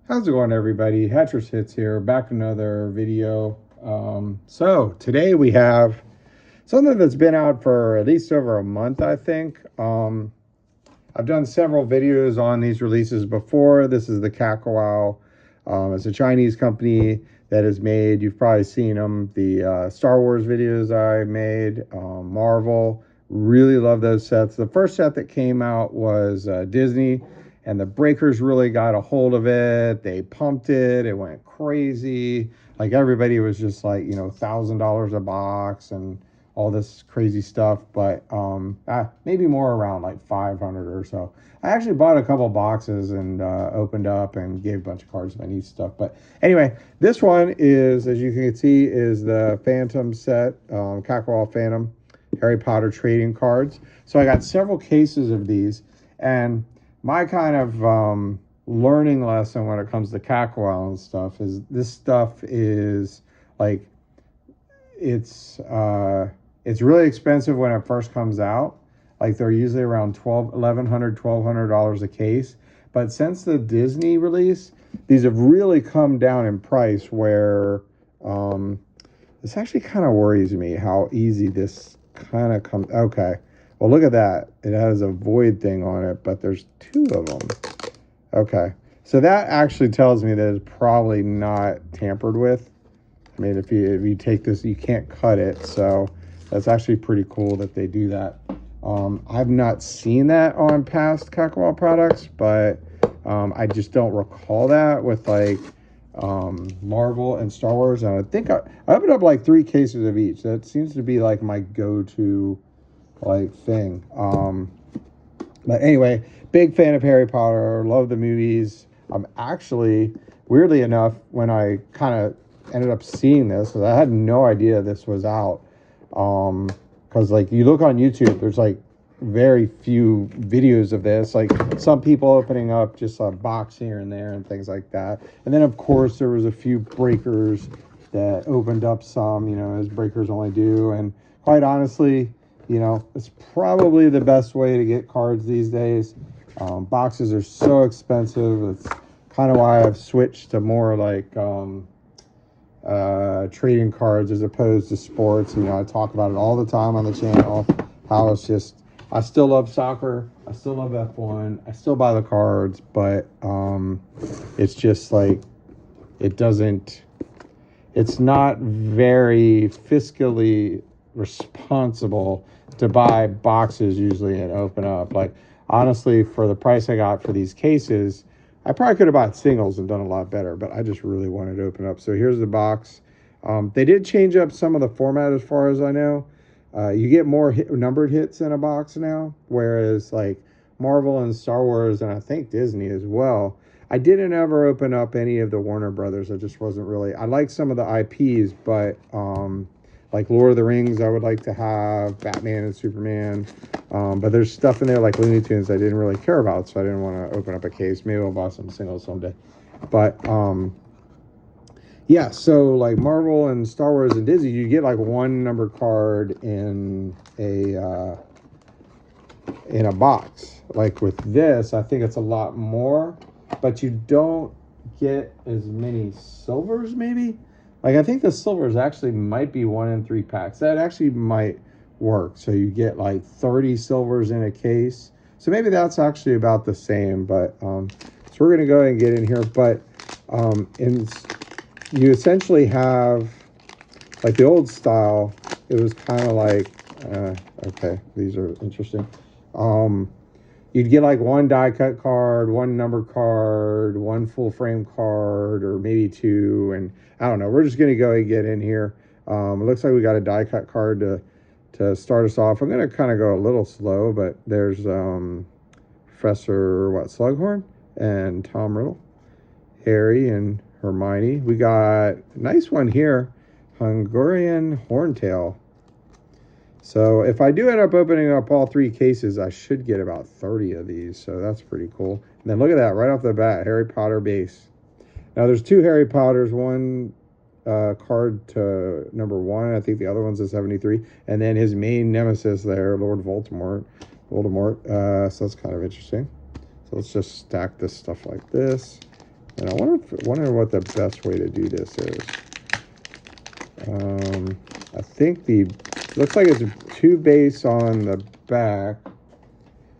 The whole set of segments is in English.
How's it going, everybody? Hatcher's Hits here, back another video. So today we have something that's been out for at least over a month, I think. I've done several videos on these releases before. This is the Kakawow. It's a Chinese company that has made, you've probably seen them, the Star Wars videos I made, Marvel. Really love those sets. The first set that came out was Disney, and the breakers really got a hold of it. They pumped it. It went crazy. Like everybody was just like, $1,000 a box and all this crazy stuff, but maybe more around like 500 or so. I actually bought a couple boxes and opened up and gave a bunch of cards to my niece stuff. But anyway, this one is, as you can see, is the Phantom set, Kakawow Phantom Harry Potter trading cards. So I got several cases of these, and my kind of learning lesson when it comes to Kakawow and stuff is this stuff is like, it's really expensive when it first comes out. Like they're usually around $1,100 a case. But since the Disney release, these have really come down in price where this actually kind of worries me how easy this kind of comes. Okay. Well, look at that. It has a void thing on it, but there's two of them. Okay. So that actually tells me that it's probably not tampered with. I mean, if you take this, you can't cut it. So that's actually pretty cool that they do that. I've not seen that on past Kakawow products, but I just don't recall that with like Marvel and Star Wars. And I think I opened up like 3 cases of each. That seems to be like my go-to like thing. But anyway, big fan of Harry Potter. Love the movies. I'm actually, weirdly enough, when I kind of ended up seeing this, because I had no idea this was out, because like you look on YouTube, there's like very few videos of this, like some people opening up just a box here and there and things like that. And then of course there was a few breakers that opened up some, as breakers only do. And quite honestly, it's probably the best way to get cards these days. Boxes are so expensive. It's kind of why I've switched to more like trading cards as opposed to sports. I talk about it all the time on the channel, how it's just, I still love soccer, I still love F1, I still buy the cards, but it's just like, it's not very fiscally responsible to buy boxes usually and open up. Like honestly, for the price I got for these cases, I probably could have bought singles and done a lot better, but I just really wanted to open up. So here's the box. They did change up some of the format as far as I know. You get more numbered hits in a box now, whereas like Marvel and Star Wars, and I think Disney as well, I didn't ever open up any of the Warner Brothers. I just wasn't really, I like some of the IPs, but like Lord of the Rings, I would like to have Batman and Superman. But there's stuff in there like Looney Tunes I didn't really care about, so I didn't want to open up a case. Maybe I'll buy some singles someday. But yeah, so like Marvel and Star Wars and Disney, you get like one number card in a box. Like with this, I think it's a lot more, but you don't get as many silvers maybe. Like I think the silvers actually might be 1 in 3 packs. That actually might work. So you get like 30 silvers in a case. So maybe that's actually about the same. But so we're gonna go ahead and get in here. But you essentially have like the old style. It was kind of like okay, these are interesting. You'd get like 1 die cut card, 1 number card, 1 full frame card, or maybe 2. And I don't know. We're just gonna go and get in here. It looks like we got a die cut card to start us off. I'm gonna kind of go a little slow, but there's Professor Slughorn and Tom Riddle, Harry and Hermione. We got a nice one here, Hungarian Horntail. So if I do end up opening up all 3 cases, I should get about 30 of these. So that's pretty cool. And then look at that right off the bat, Harry Potter base. Now there's 2 Harry Potters, one card to number 1. I think the other one's a 73. And then his main nemesis there, Lord Voldemort. So that's kind of interesting. So let's just stack this stuff like this. And I wonder what the best way to do this is. I think looks like it's 2 base on the back.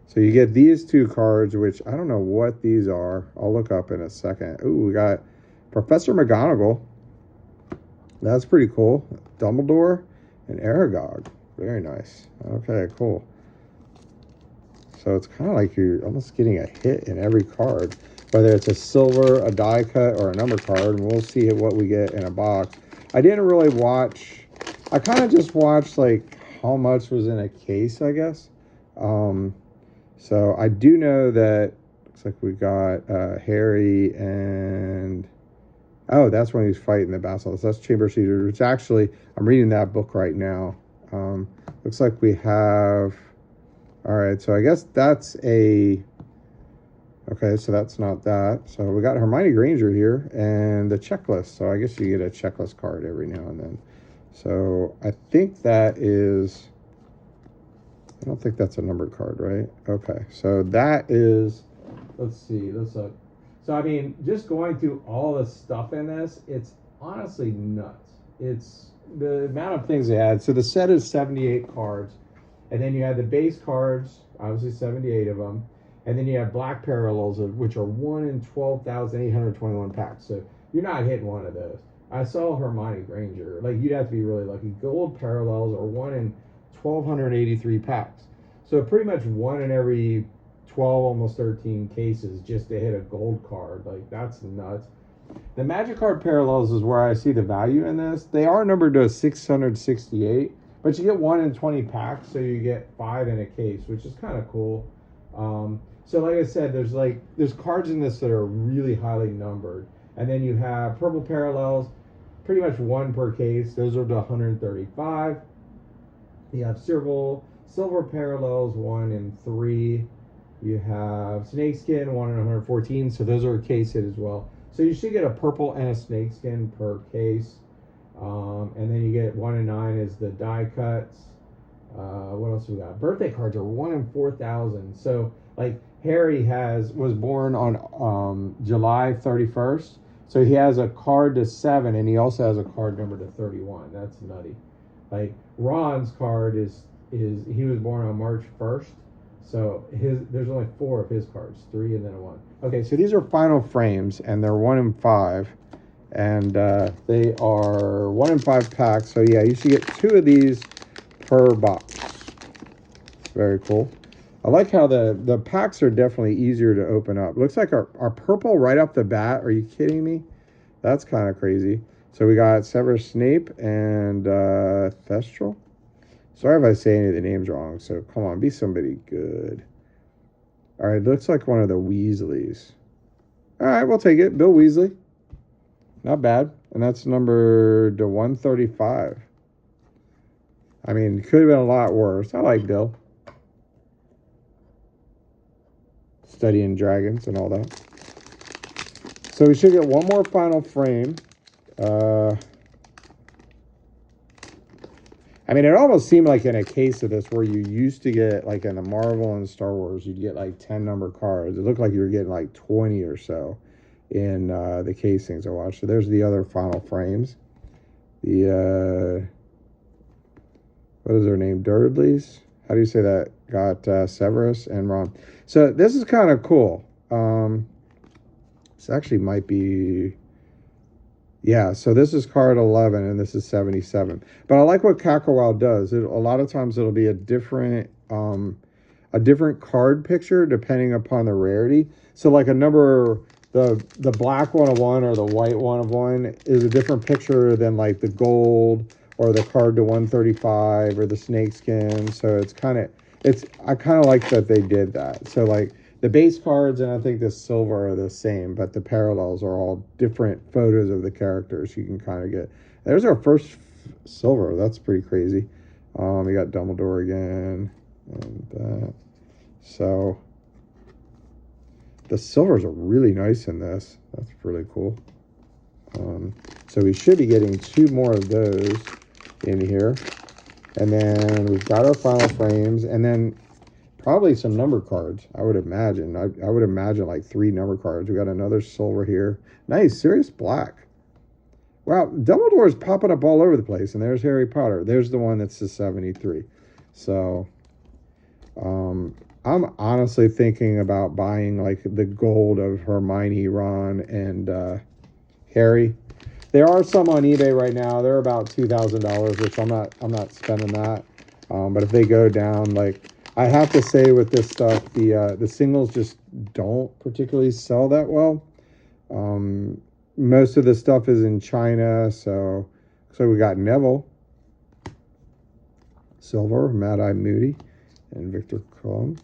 So you get these 2 cards, which I don't know what these are. I'll look up in a second. Ooh, we got Professor McGonagall. That's pretty cool. Dumbledore and Aragog. Very nice. Okay, cool. So it's kind of like you're almost getting a hit in every card, whether it's a silver, a die cut, or a number card. And we'll see what we get in a box. I didn't really watch. I kind of just watched like how much was in a case, I guess. So I do know that looks like we got Harry and that's when he's fighting the Basilisk. That's Chamber of Secrets, which actually I'm reading that book right now. Looks like we have. All right, so I guess that's okay, so that's not that. So we got Hermione Granger here and the checklist. So I guess you get a checklist card every now and then. So I think that is, I don't think that's a numbered card, right? Okay, so that is, let's see, let's look. So, I mean, just going through all the stuff in this, it's honestly nuts. It's the amount of things they had. So the set is 78 cards. And then you have the base cards, obviously 78 of them. And then you have black parallels, which are 1 in 12,821 packs. So you're not hitting one of those. I saw Hermione Granger. Like, you'd have to be really lucky. Gold parallels are 1 in 1,283 packs. So pretty much 1 in every 12, almost 13 cases just to hit a gold card. Like, that's nuts. The Magic card parallels is where I see the value in this. They are numbered to 668. But you get 1 in 20 packs, so you get 5 in a case, which is kind of cool. So like I said, there's cards in this that are really highly numbered. And then you have purple parallels, pretty much 1 per case. Those are to 135. You have silver parallels, 1 in 3. You have snakeskin, 1 in 114. So those are a case hit as well. So you should get a purple and a snakeskin per case. And then you get 1 in 9 is the die cuts. What else we got? Birthday cards are 1 in 4,000. So like Harry was born on July 31st. So he has a card to 7, and he also has a card number to 31. That's nutty. Like Ron's card he was born on March 1st. So there's only 4 of his cards, 3 and then a 1. Okay, so these are final frames, and they're 1 in 5. And they are 1 in 5 packs. So yeah, you should get 2 of these per box. Very cool. I like how the packs are definitely easier to open up. Looks like our purple right off the bat. Are you kidding me? That's kind of crazy. So we got Severus Snape and Thestral. Sorry if I say any of the names wrong. So come on, be somebody good. All right, looks like one of the Weasleys. All right, we'll take it. Bill Weasley. Not bad. And that's number to 135. I mean, it could have been a lot worse. I like Bill. Studying dragons and all that. So we should get 1 more final frame. I mean, it almost seemed like in a case of this where you used to get, like in the Marvel and Star Wars, you'd get like 10 number cards. It looked like you were getting like 20 or so in the casings I watched. So there's the other final frames. The, what is their name? Dudleys? How do you say that? Got Severus and Ron. So this is kind of cool. This actually might be... Yeah, so this is card 11 and this is 77. But I like what Kakawow does. A lot of times it'll be a different card picture depending upon the rarity. So like a number, the black 1 of 1 or the white 1 of 1 is a different picture than like the gold or the card to 135 or the snakeskin. So I kind of like that they did that. So like the base cards and I think the silver are the same, but the parallels are all different photos of the characters you can kind of get. There's our first silver. That's pretty crazy. We got Dumbledore again. And that. So the silvers are really nice in this. That's really cool. So we should be getting 2 more of those in here. And then we've got our final frames. And then probably some number cards, I would imagine. I would imagine like 3 number cards. We got another silver here. Nice, Sirius Black. Wow, Dumbledore's popping up all over the place. And there's Harry Potter. There's the one that's the 73. So, I'm honestly thinking about buying like the gold of Hermione, Ron, and Harry. There are some on eBay right now. They're about $2,000, which I'm not spending that. But if they go down, like I have to say with this stuff, the singles just don't particularly sell that well. Most of the stuff is in China, so we got Neville, silver, Mad Eye Moody, and Victor Crumb.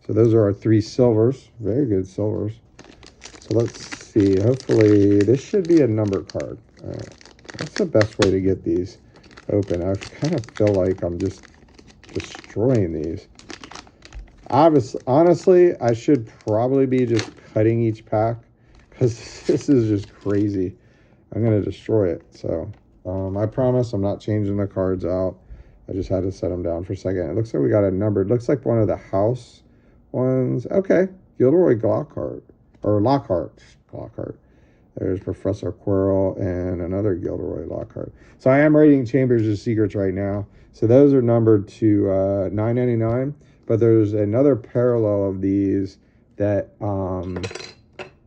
So those are our 3 silvers. Very good silvers. So let's see. Hopefully, this should be a number card. All right. That's the best way to get these open. I kind of feel like I'm just destroying these. Honestly, I should probably be just cutting each pack because this is just crazy. I'm going to destroy it. So I promise I'm not changing the cards out. I just had to set them down for a second. It looks like we got a numbered. Looks like one of the house ones. Okay. Gilderoy Lockhart. Or Lockhart. There's Professor Quirrell and another Gilderoy Lockhart. So I am rating Chambers of Secrets right now. So those are numbered to $9.99. But there's another parallel of these that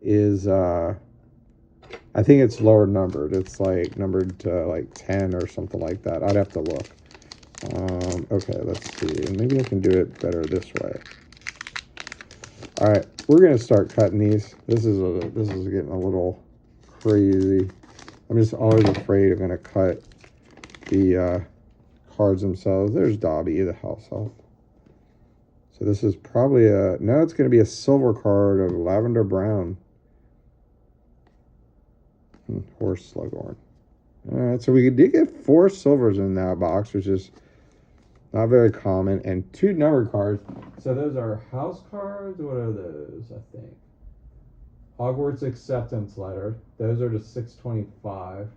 is I think it's lower numbered. It's like numbered to like 10 or something like that. I'd have to look. Okay, let's see. Maybe I can do it better this way. All right, we're gonna start cutting these. This is getting a little crazy. I'm just always afraid I'm gonna cut the cards themselves. There's Dobby, the house elf. So this is probably it's gonna be a silver card of Lavender Brown. Horse Slughorn. All right, so we did get 4 silvers in that box, which is not very common, and 2 number cards. So those are house cards. What are those? I think Hogwarts acceptance letter. Those are to 625.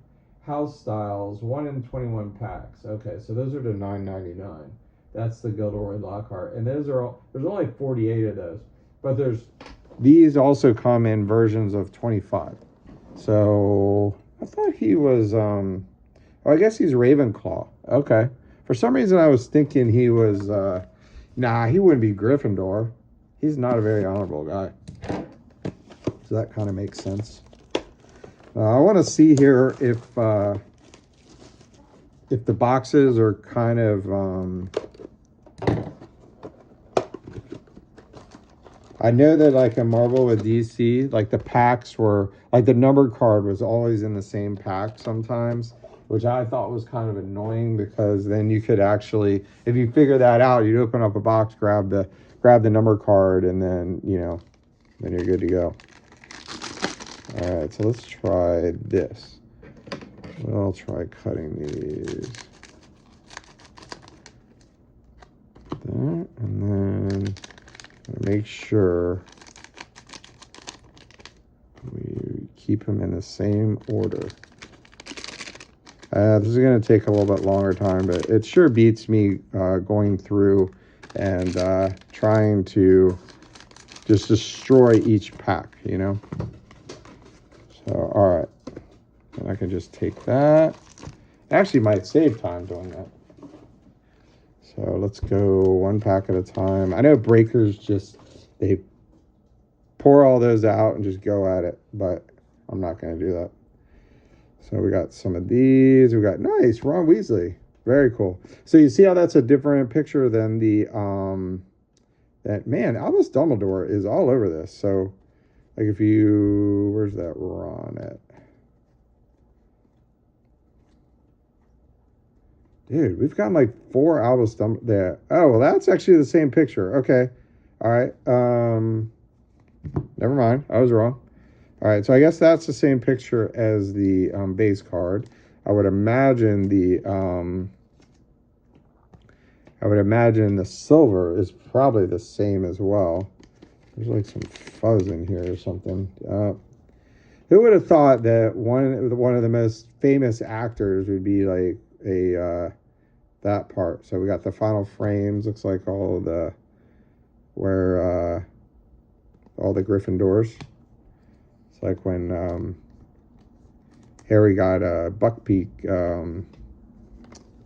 House styles 1 in 21 packs. Okay, so those are to $9.99. That's the Gilderoy Lockhart, and those are all. There's only 48 of those, but these also come in versions of 25. So I thought he was. I guess he's Ravenclaw. Okay. For some reason, I was thinking he was, he wouldn't be Gryffindor. He's not a very honorable guy. So that kind of makes sense. I want to see here if the boxes are kind of, I know that like in Marvel with DC, like the packs were, like the numbered card was always in the same pack sometimes, which I thought was kind of annoying because then you could actually, if you figure that out, you'd open up a box, grab the number card, and then, then you're good to go. All right, so let's try this. I'll try cutting these. That, and then make sure we keep them in the same order. This is going to take a little bit longer time, but it sure beats me going through and trying to just destroy each pack, So, all right. And I can just take that. Actually, might save time doing that. So let's go 1 pack at a time. I know breakers they pour all those out and just go at it, but I'm not going to do that. So we got some of these. We got nice Ron Weasley. Very cool. So you see how that's a different picture than the Albus Dumbledore is all over this. So like if you, where's that Ron at? Dude, we've gotten like 4 Albus Dumbledore there. Oh, well, that's actually the same picture. Okay. All right. Never mind. I was wrong. All right, so I guess that's the same picture as the base card. I would imagine the silver is probably the same as well. There's like some fuzz in here or something. Who would have thought that one of the most famous actors would be like that part? So we got the final frames. Looks like all the where all the Gryffindors. It's like when Harry got a Buckbeak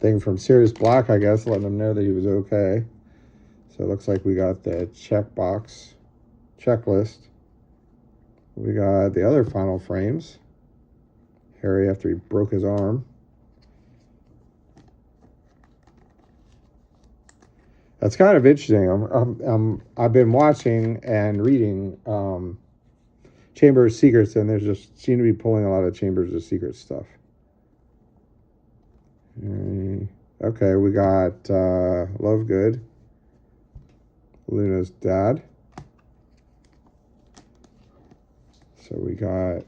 thing from Sirius Black, I guess, letting him know that he was okay. So it looks like we got the checklist. We got the other final frames. Harry after he broke his arm. That's kind of interesting. I've been watching and reading Chamber of Secrets, and there's just seem to be pulling a lot of Chambers of Secrets stuff. Okay, we got Lovegood, Luna's dad. So we got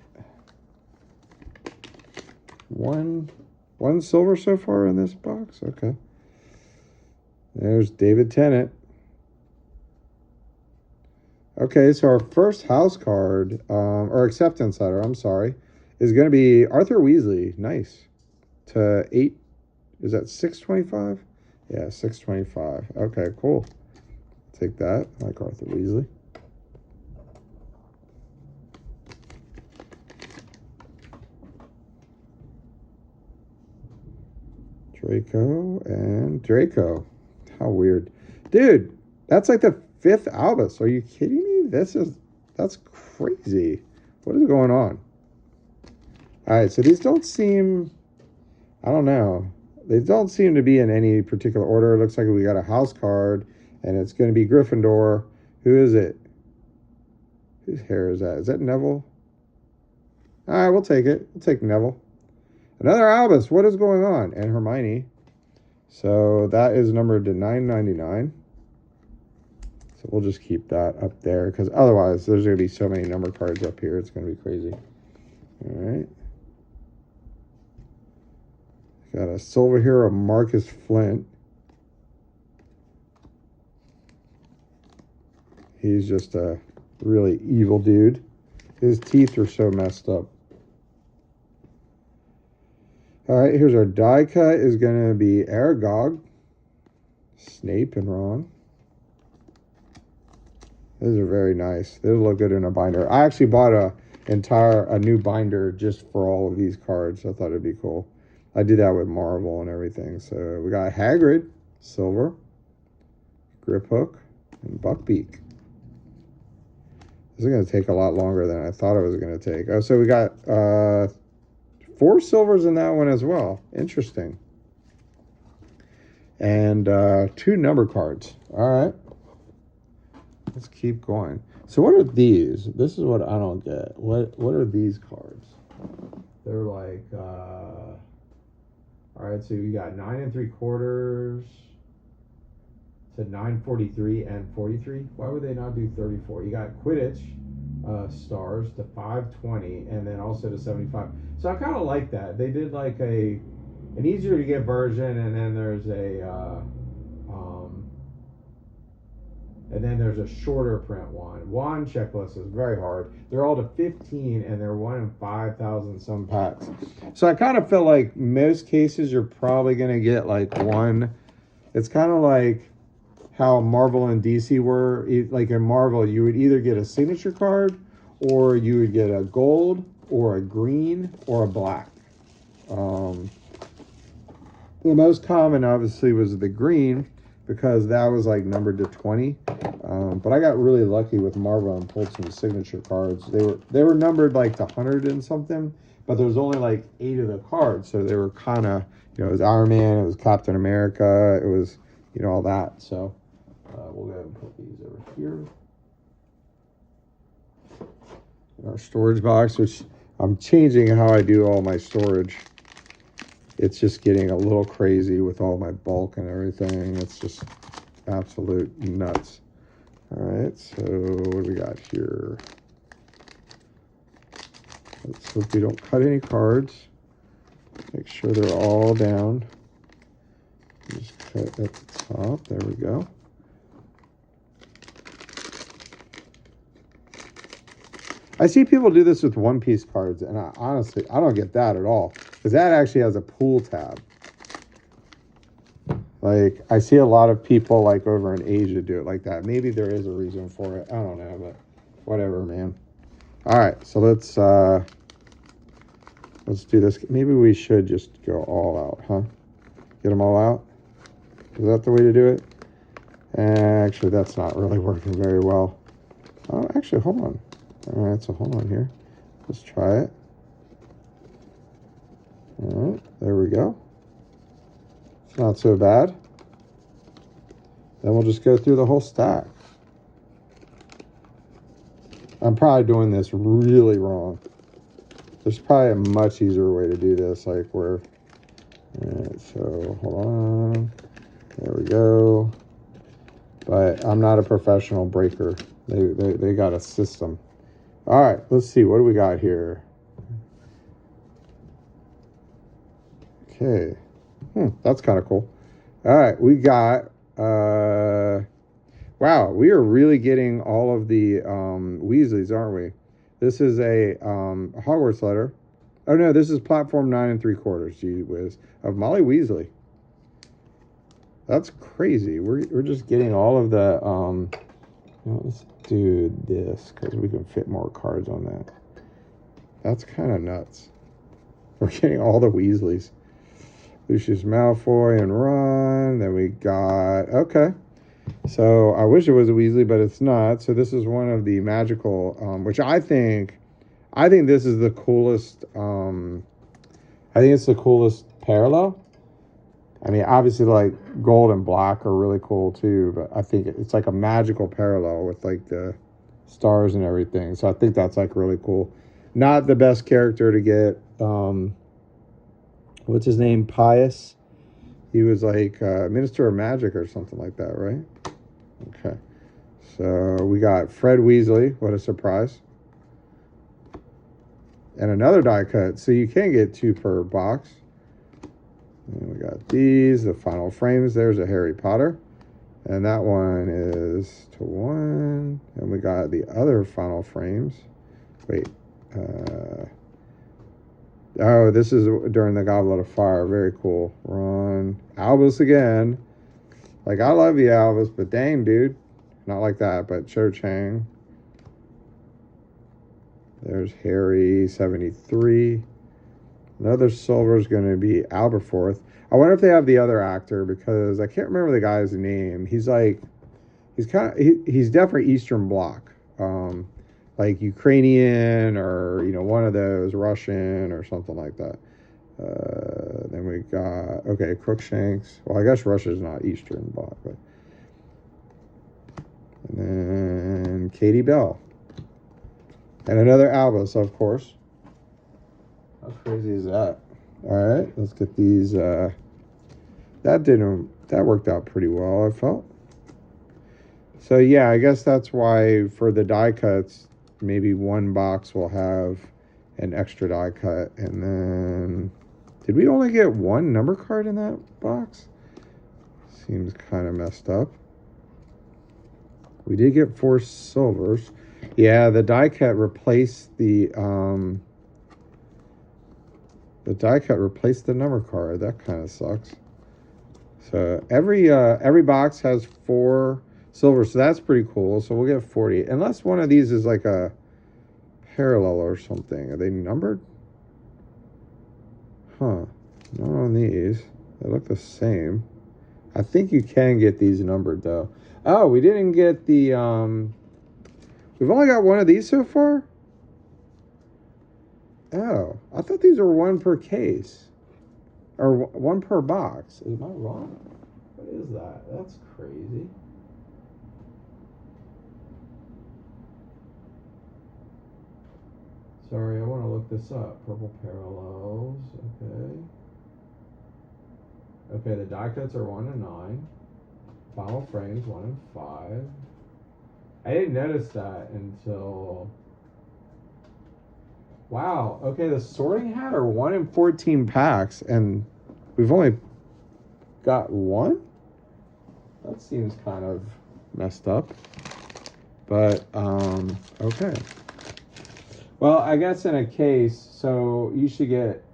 one silver so far in this box. Okay. There's David Tennant. Okay, so our first house card, or acceptance letter, I'm sorry, is going to be Arthur Weasley. Nice. To 8, is that 625? Yeah, 625. Okay, cool. Take that. I like Arthur Weasley. Draco and Draco. How weird. Dude, that's like the 5th Albus. Are you kidding me? That's crazy. What is going on? All right, so these don't seem, I don't know. They don't seem to be in any particular order. It looks like we got a house card, and it's going to be Gryffindor. Who is it? Whose hair is that? Is that Neville? All right, we'll take it. We'll take Neville. Another Albus. What is going on? And Hermione. So that is numbered to 999. So we'll just keep that up there, because otherwise there's going to be so many number cards up here. It's going to be crazy. All right. Got a silver here of Marcus Flint. He's just a really evil dude. His teeth are so messed up. All right, here's our die cut. Is going to be Aragog, Snape, and Ron. Those are very nice. Those look good in a binder. I actually bought a new binder just for all of these cards. I thought it'd be cool. I did that with Marvel and everything. So we got Hagrid, silver, Grip Hook, and Buckbeak. This is going to take a lot longer than I thought it was going to take. Oh, so we got 4 silvers in that one as well. Interesting. And 2 number cards. All right. Let's keep going. So what are these? This is what I don't get. What are these cards? They're like, all right, so you got 9 3/4 to 943 and 43. Why would they not do 34? You got Quidditch stars to 520 and then also to 75. So I kind of like that. They did like an easier to get version, and then there's a shorter print one. Wand checklist is very hard. They're all to 15, and they're 1 in 5,000 some packs. So I kind of feel like most cases you're probably going to get like one. It's kind of like how Marvel and DC were. Like in Marvel, you would either get a signature card, or you would get a gold, or a green, or a black. The most common, obviously, was the green, because that was like numbered to 20. But I got really lucky with Marvel and pulled some signature cards. They were numbered like to 100 and something, but there was only like 8 of the cards, so they were kind of, it was Iron Man, it was Captain America, it was, all that. So we'll go ahead and put these over here in our storage box, which I'm changing how I do all my storage. It's just getting a little crazy with all my bulk and everything. It's just absolute nuts. All right, so what do we got here? Let's hope we don't cut any cards. Make sure they're all down. Just cut at the top. There we go. I see people do this with one-piece cards, and honestly, I don't get that at all, because that actually has a pool tab. Like, I see a lot of people, like, over in Asia do it like that. Maybe there is a reason for it. I don't know, but whatever, man. All right, so let's do this. Maybe we should just go all out, huh? Get them all out? Is that the way to do it? Actually, that's not really working very well. Oh, actually, hold on. All right, so hold on here. Let's try it. All right, there we go. It's not so bad. Then we'll just go through the whole stack. I'm probably doing this really wrong. There's probably a much easier way to do this, like where... All right, so hold on. There we go. But I'm not a professional breaker. They got a system. All right, let's see. What do we got here? Okay. That's kind of cool. All right, we got... wow, we are really getting all of the Weasleys, aren't we? This is a Hogwarts letter. Oh, no, this is platform 9 3/4, gee whiz, of Molly Weasley. That's crazy. We're just getting all of the... let's do this, because we can fit more cards on that. That's kind of nuts. We're getting all the Weasleys. Lucius Malfoy and Ron. Then we got... Okay. So I wish it was a Weasley, but it's not. So this is one of the magical, which I think this is the coolest. I think it's the coolest parallel. I mean, obviously, like gold and black are really cool too, but I think it's like a magical parallel with like the stars and everything. So I think that's like really cool. Not the best character to get. What's his name? Pius. He was like Minister of Magic or something like that, right? Okay. So we got Fred Weasley. What a surprise. And another die cut. So you can get 2 per box. And we got these, the final frames. There's a Harry Potter. And that one is to 1. And we got the other final frames. Wait. Oh, this is during the Goblet of Fire. Very cool. Ron. Albus again. Like, I love you, Albus, but dang, dude. Not like that, but Cho Chang. There's Harry, 73. Another silver is going to be Aberforth. I wonder if they have the other actor, because I can't remember the guy's name. He's like, he's definitely Eastern Bloc. Like Ukrainian or, one of those, Russian or something like that. Then we got, okay, Crookshanks. Well, I guess Russia's not Eastern Bloc, but. And then Katie Bell. And another Albus, of course. How crazy is that? All right, let's get these. That worked out pretty well, I felt. So yeah, I guess that's why for the die cuts, maybe one box will have an extra die cut. And then, did we only get 1 number card in that box? Seems kind of messed up. We did get 4 silvers. Yeah, the die cut replaced the number card. That kind of sucks. So every box has 4 silver, so that's pretty cool. So we'll get 40, unless one of these is like a parallel or something. Are they numbered? Huh? Not on these. They look the same. I think you can get these numbered though. Oh, we didn't get the we've only got 1 of these so far. Oh, I thought these were 1 per case. Or 1 per box. Am I wrong? What is that? That's crazy. Sorry, I want to look this up. Purple parallels. Okay. Okay, the die cuts are 1 and 9. Final frames 1 and 5. I didn't notice that until... Wow. Okay, the sorting hat are 1 in 14 packs, and we've only got 1? That seems kind of messed up. But, okay. Well, I guess in a case, so you should get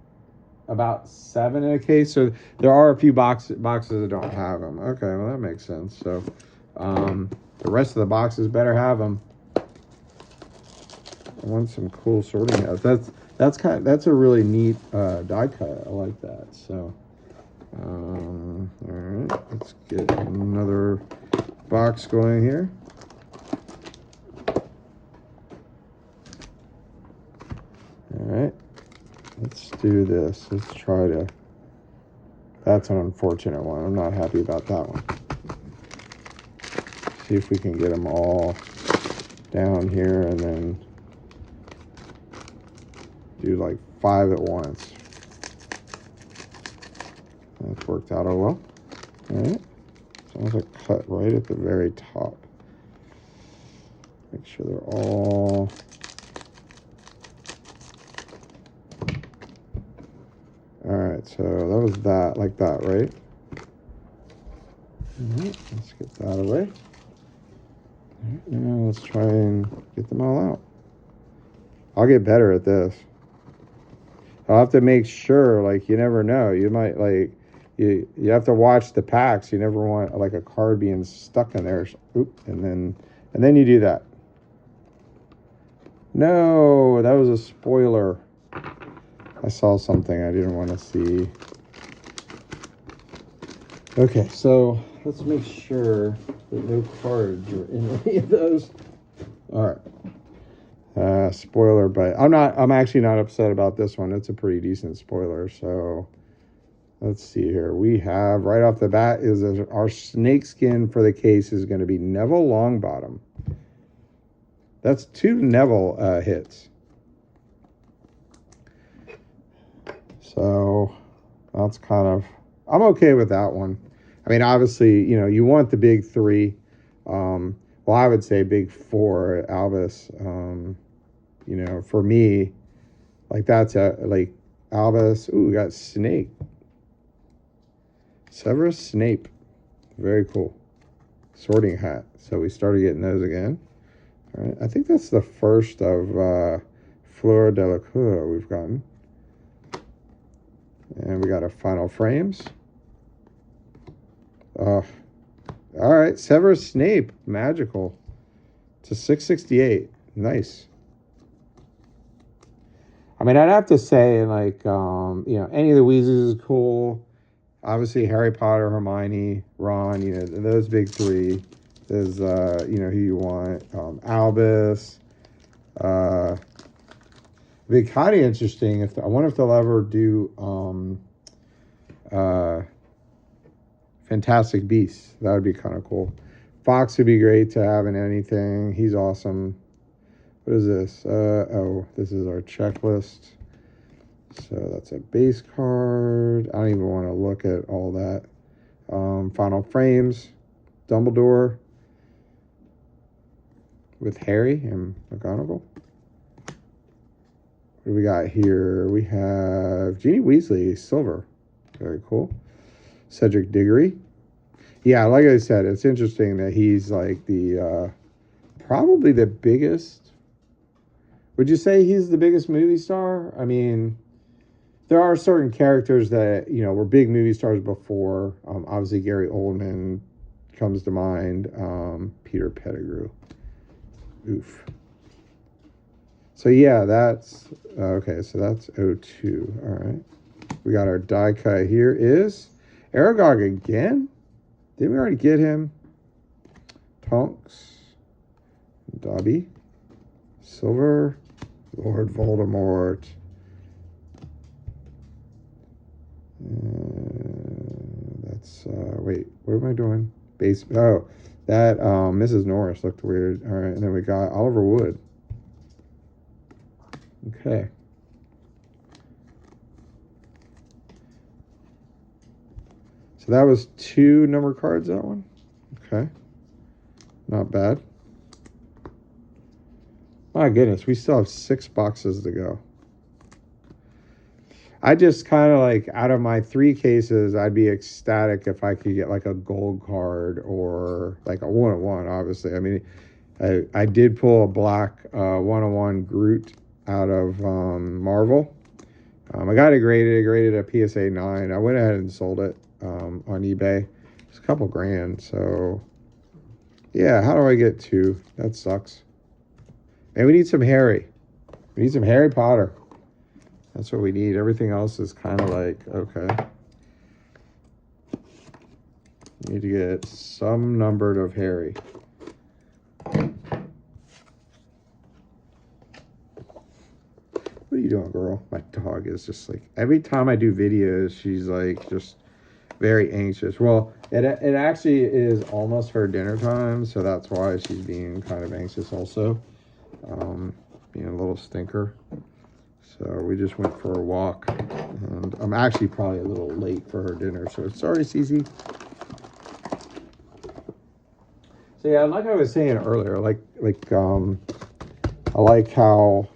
about 7 in a case. So there are a few boxes that don't have them. Okay, well that makes sense. So the rest of the boxes better have them. I want some cool sorting hats. That's a really neat die cut. I like that. So all right, let's get another box going here. All right, let's do this. Let's try to. That's an unfortunate one. I'm not happy about that one. See if we can get them all down here and then do like 5 at once. That's worked out well. All right. So there's a cut right at the very top. Make sure they're all. All right, so that was that, like that, right? All right, let's get that away. All right, now let's try and get them all out. I'll get better at this. I'll have to make sure, like, you never know. You might, like, you have to watch the packs. You never want, like, a card being stuck in there. Oop, and then you do that. No, that was a spoiler. I saw something I didn't want to see. Okay, so let's make sure that no cards are in any of those. All right. Spoiler, but I'm actually not upset about this one. It's a pretty decent spoiler. So let's see here. We have right off the bat is our snakeskin for the case is going to be Neville Longbottom. That's 2 Neville hits. So that's kind of, I'm okay with that one. I mean, obviously, you know, you want the big 3. Well, I would say big 4 Albus. You know, for me, like that's like Albus. Ooh, we got Snake. Severus Snape. Very cool. Sorting hat. So we started getting those again. All right. I think that's the first of Flora Delacour we've gotten. And we got our final frames. All right, Severus Snape, magical. To 668. Nice. I mean, I'd have to say, like, you know, any of the Weasleys is cool. Obviously, Harry Potter, Hermione, Ron, you know, those big 3 is, you know, who you want. Albus. It'd be kind of interesting I wonder if they'll ever do Fantastic Beasts. That would be kind of cool. Fox would be great to have in anything. He's awesome. What is this? Oh, this is our checklist. So that's a base card. I don't even want to look at all that. Final frames. Dumbledore with Harry and McGonagall. What do we got here? We have Ginny Weasley, silver. Very cool. Cedric Diggory. Yeah, like I said, it's interesting that he's like the probably the biggest. Would you say he's the biggest movie star? I mean, there are certain characters that, you know, were big movie stars before. Obviously, Gary Oldman comes to mind. Peter Pettigrew. Oof. So yeah, that's okay. So that's 02. All right. We got our die cut here is Aragog again. Didn't we already get him? Tonks. Dobby. Silver. Lord Voldemort. That's wait, what am I doing? Base. Oh, that Mrs. Norris looked weird. All right, and then we got Oliver Wood. Okay. So that was 2 number cards, that one. Okay. Not bad. My goodness, we still have 6 boxes to go. I just kind of like, out of my 3 cases, I'd be ecstatic if I could get like a gold card or like a 1-of-1, obviously. I mean, I did pull a black 1-of-1 Groot out of Marvel. I got it graded a PSA 9. I went ahead and sold it on eBay. It's a couple grand. So yeah, how do I get 2? That sucks. And we need some Harry. We need some Harry Potter. That's what we need. Everything else is kind of like, okay. Need to get some numbered of Harry. What are you doing, girl? My dog is just like, every time I do videos, she's like just very anxious. Well, it actually is almost her dinner time, so that's why she's being kind of anxious also. Being a little stinker. So we just went for a walk, and I'm actually probably a little late for her dinner, so sorry, Cece. So yeah, like I was saying earlier, I like how,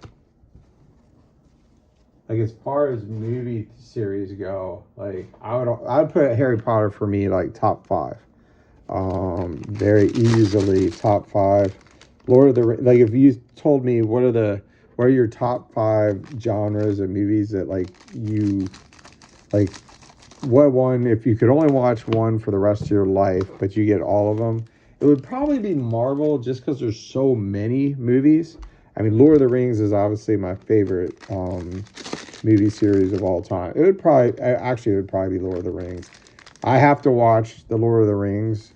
like, as far as movie series go, like I would put Harry Potter for me like top 5, very easily top 5. Lord of the like, if you told me what are your top 5 genres of movies that like you like, what one, if you could only watch one for the rest of your life but you get all of them, it would probably be Marvel, just because there's so many movies. I mean, Lord of the Rings is obviously my favorite movie series of all time. It would probably be Lord of the Rings. I have to watch the Lord of the Rings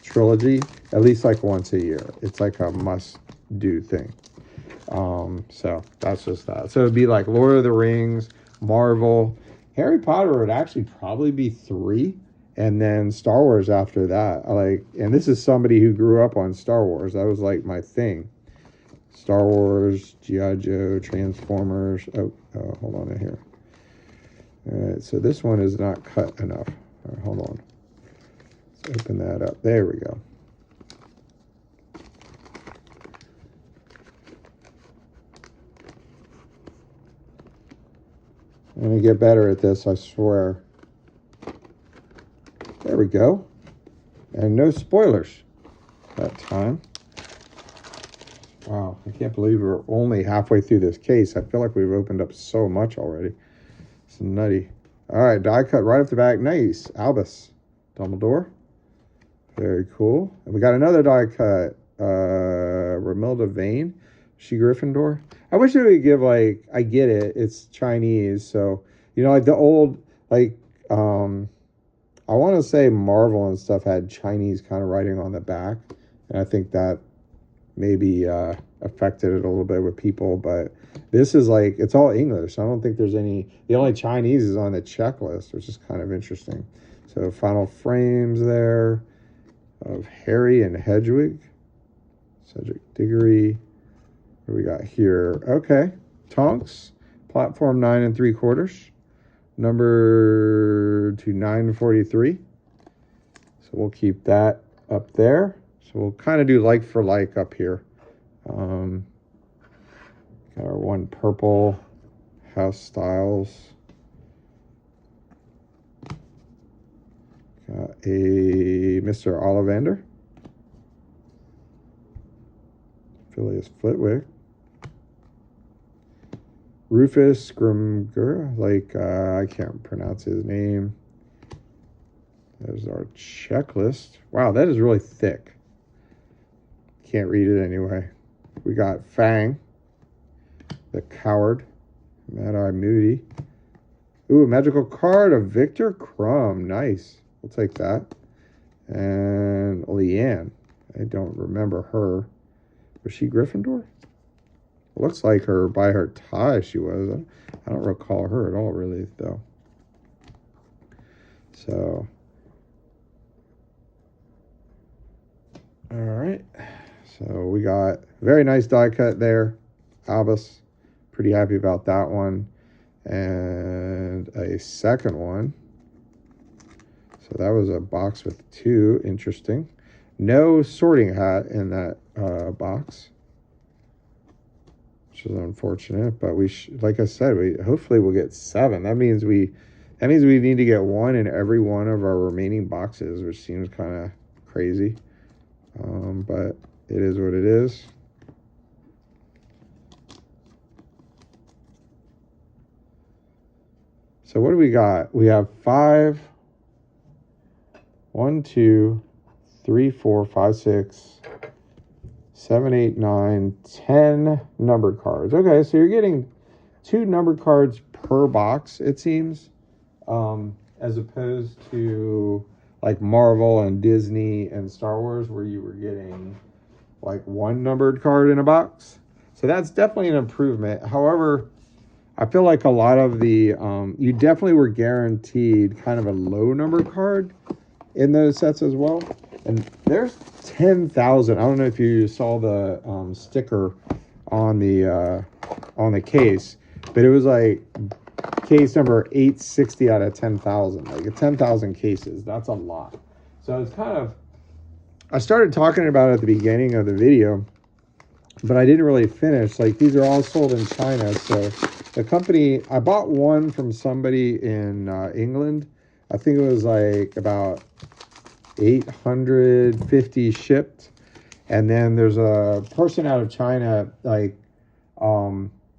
trilogy at least like once a year. It's like a must do thing. So that's just that. So it'd be like Lord of the Rings, Marvel, Harry Potter would actually probably be 3, and then Star Wars after that. And this is somebody who grew up on Star Wars. That was like my thing. Star Wars, G.I. Joe, Transformers. Hold on in here. All right, so this one is not cut enough. All right, hold on. Let's open that up. There we go. I'm going to get better at this, I swear. There we go. And no spoilers that time. Wow, I can't believe we're only halfway through this case. I feel like we've opened up so much already. It's nutty. All right, die cut right off the back. Nice. Albus Dumbledore. Very cool. And we got another die cut. Romilda Vane. She Gryffindor. I wish they would give, like, I get it. It's Chinese. So, like the old, like, I want to say Marvel and stuff had Chinese kind of writing on the back. And I think that maybe affected it a little bit with people. But this is like, it's all English. I don't think there's any, the only Chinese is on the checklist, which is kind of interesting. So final frames there of Harry and Hedwig. Cedric Diggory. What do we got here? Okay. Tonks. Platform 9 3/4. Number to 943. So we'll keep that up there. So we'll kind of do like for like up here. Got our one purple House Styles. Got a Mr. Ollivander. Phileas Flitwick. Rufus Grimger, I can't pronounce his name. There's our checklist. Wow, that is really thick. Can't read it anyway. We got Fang, the Coward, Mad-Eye Moody. Ooh, magical card of Victor Crumb. Nice. We'll take that. And Leanne. I don't remember her. Was she Gryffindor? Looks like her by her tie she was. I don't recall her at all really though. So all right. So we got very nice die cut there. Albus. Pretty happy about that one. And a second one. So that was a box with 2. Interesting. No sorting hat in that box, which is unfortunate, but like I said, hopefully we'll get 7. That means we need to get 1 in every one of our remaining boxes, which seems kind of crazy, but it is what it is. So what do we got? We have 5, 1, 2, 3, 4, 5, 6, 7, 8, 9, 10 numbered cards. Okay, so you're getting 2 numbered cards per box, it seems, as opposed to like Marvel and Disney and Star Wars, where you were getting like 1 numbered card in a box. So that's definitely an improvement. However, I feel like a lot of the you definitely were guaranteed kind of a low number card in those sets as well. And there's 10,000. I don't know if you saw the sticker on the case, but it was like case number 860 out of 10,000. Like 10,000 cases. That's a lot. So it's kind of, I started talking about it at the beginning of the video, but I didn't really finish. Like, these are all sold in China. So the company, I bought one from somebody in England. I think it was like about 850 shipped. And then there's a person out of China, like,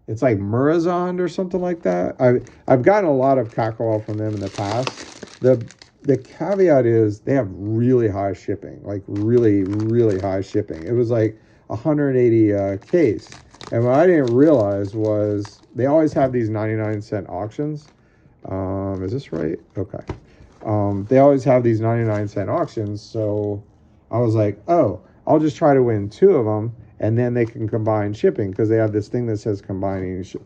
it's like Murazond or something like that. I've gotten a lot of Kakawow from them in the past. The caveat is they have really high shipping, like really, really high shipping. It was like 180 case. And what I didn't realize was they always have these 99-cent auctions. Is this right? Okay. They always have these 99-cent auctions. So I was like, oh, I'll just try to win 2 of them, and then they can combine shipping, because they have this thing that says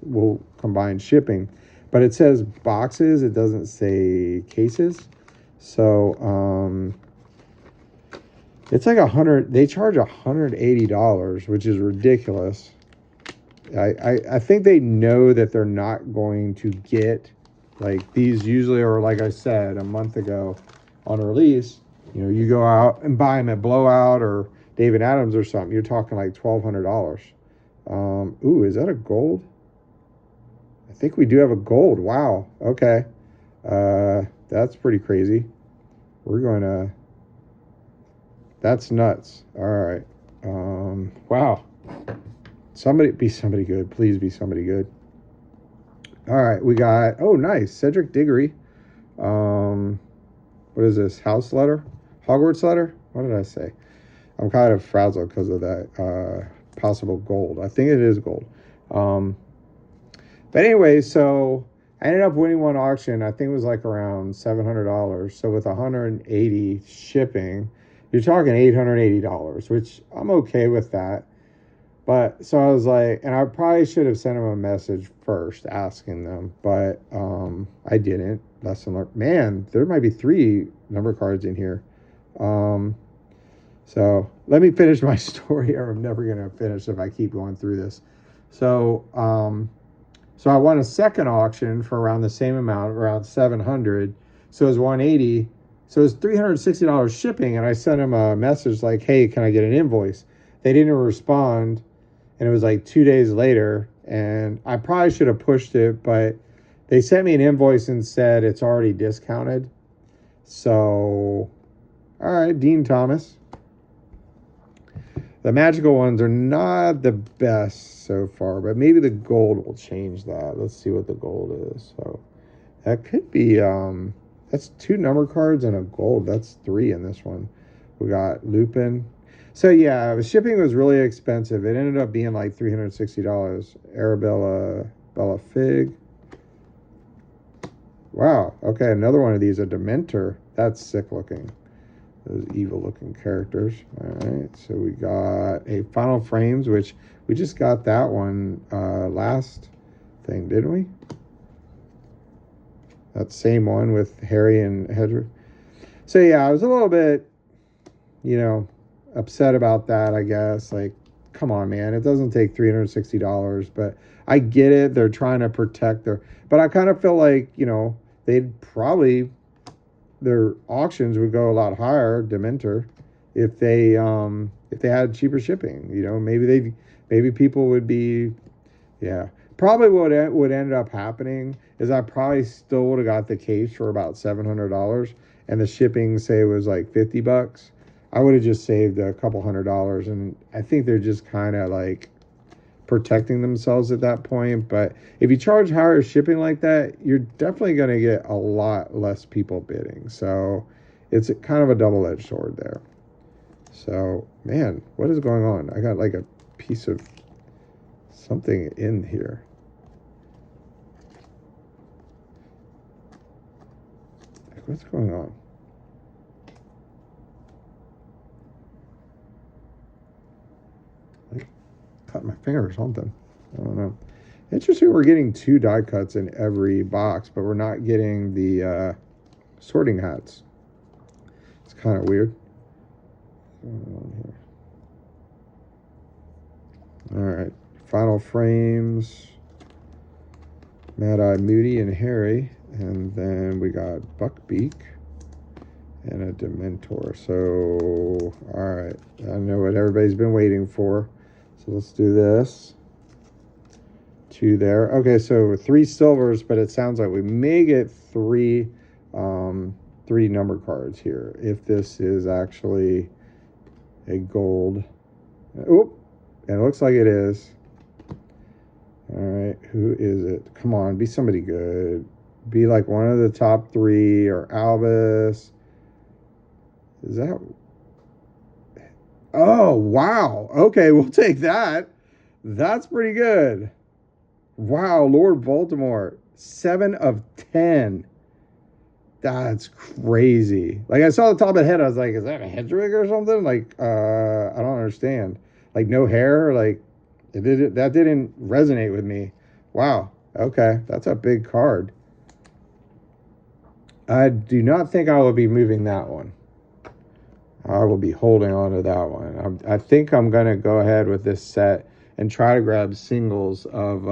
will combine shipping. But it says boxes. It doesn't say cases. So it's like they charge $180, which is ridiculous. I think they know that they're not going to get, like, these usually are, like I said a month ago on release. You know, you go out and buy them at Blowout or David Adams or something, you're talking like $1,200. Ooh, is that a gold? I think we do have a gold. Wow. Okay. That's pretty crazy. We're going to, that's nuts. All right. Wow. Be somebody good. Please be somebody good. All right. We got, oh, nice. Cedric Diggory. What is this? House letter? Hogwarts letter? What did I say? I'm kind of frazzled because of that possible gold. I think it is gold. But anyway, so I ended up winning one auction. I think it was like around $700. So with 180 shipping, you're talking $880, which I'm okay with that. But so I was like, and I probably should have sent them a message first asking them, but I didn't. Lesson learned. Man, there might be 3 number cards in here. So let me finish my story, or I'm never going to finish if I keep going through this. So I won a second auction for around the same amount, around 700. So it was 180. So it was $360 shipping. And I sent them a message like, hey, can I get an invoice? They didn't respond. And it was like 2 days later. And I probably should have pushed it, but they sent me an invoice and said it's already discounted. So, all right, Dean Thomas. The magical ones are not the best so far, but maybe the gold will change that. Let's see what the gold is. So that could be, that's 2 number cards and a gold. That's 3 in this one. We got Lupin. So yeah, the shipping was really expensive. It ended up being like $360. Arabella Bella Fig. Wow. Okay, another one of these, a Dementor. That's sick looking. Those evil looking characters. All right, so we got a Final Frames, which we just got that one last thing, didn't we? That same one with Harry and Hedrick. So yeah, I was a little bit, upset about that, I guess. Like, come on, man, it doesn't take $360, but I get it. They're trying to protect but I kind of feel like, they'd probably, their auctions would go a lot higher, Dementor, if they had cheaper shipping. Maybe people would be, yeah. Probably what would end up happening is I probably still would have got the case for about $700, and the shipping, say, was like $50. I would have just saved a couple $100, and I think they're just kind of like protecting themselves at that point. But if you charge higher shipping like that, you're definitely going to get a lot less people bidding. So it's kind of a double-edged sword there. So, man, what is going on? I got like a piece of something in here. What's going on? Like, cut my finger or something. I don't know. Interesting, we're getting 2 die cuts in every box, but we're not getting the sorting hats. It's kind of weird. What's going on here? All right, final frames. Mad Eye Moody and Harry. And then we got Buckbeak and a Dementor. So, all right. I know what everybody's been waiting for. So let's do this. 2 there. Okay, so 3 silvers, but it sounds like we may get 3 number cards here. If this is actually a gold. Oh, and it looks like it is. All right, who is it? Come on, be somebody good. Be like one of the top 3 or Albus. Is that? Oh, wow. Okay, we'll take that. That's pretty good. Wow, Lord Baltimore. 7 of 10. That's crazy. Like, I saw the top of the head. I was like, is that a Hedrick or something? Like, I don't understand. Like, no hair. Like, that didn't resonate with me. Wow. Okay, that's a big card. I do not think I will be moving that one. I will be holding on to that one. I think I'm going to go ahead with this set and try to grab singles of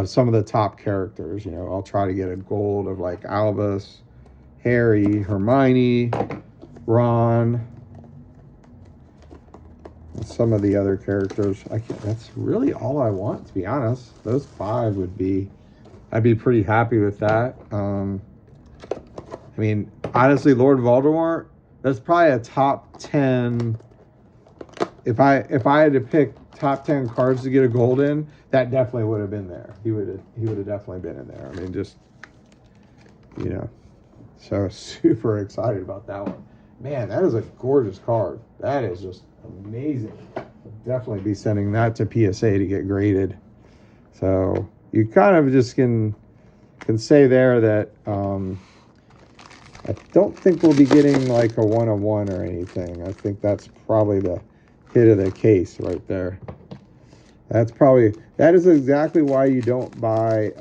some of the top characters. You know, I'll try to get a gold of like Albus, Harry, Hermione, Ron, and some of the other characters. That's really all I want, to be honest. Those 5 would be, I'd be pretty happy with that. I mean, honestly, Lord Voldemort, that's probably a top 10. If I had to pick top 10 cards to get a gold in, that definitely would have been there. He would have definitely been in there. I mean, just, you know, so super excited about that one. Man, that is a gorgeous card. That is just amazing. I'll definitely be sending that to PSA to get graded. So you kind of just can say there that I don't think we'll be getting like a 1-of-1 or anything. I think that's probably the hit of the case right there. That is exactly why you don't buy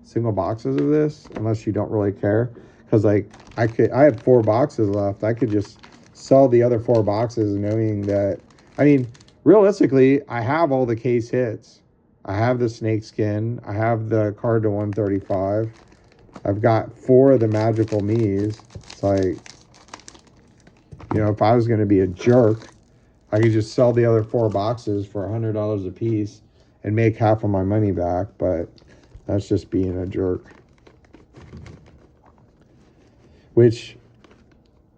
single boxes of this unless you don't really care. Because like I have 4 boxes left. I could just sell the other 4 boxes knowing that, I mean, realistically, I have all the case hits. I have the snake skin. I have the card to 135. I've got 4 of the magical me's. It's like, you know, if I was going to be a jerk, I could just sell the other 4 boxes for $100 a piece and make half of my money back. But that's just being a jerk. Which,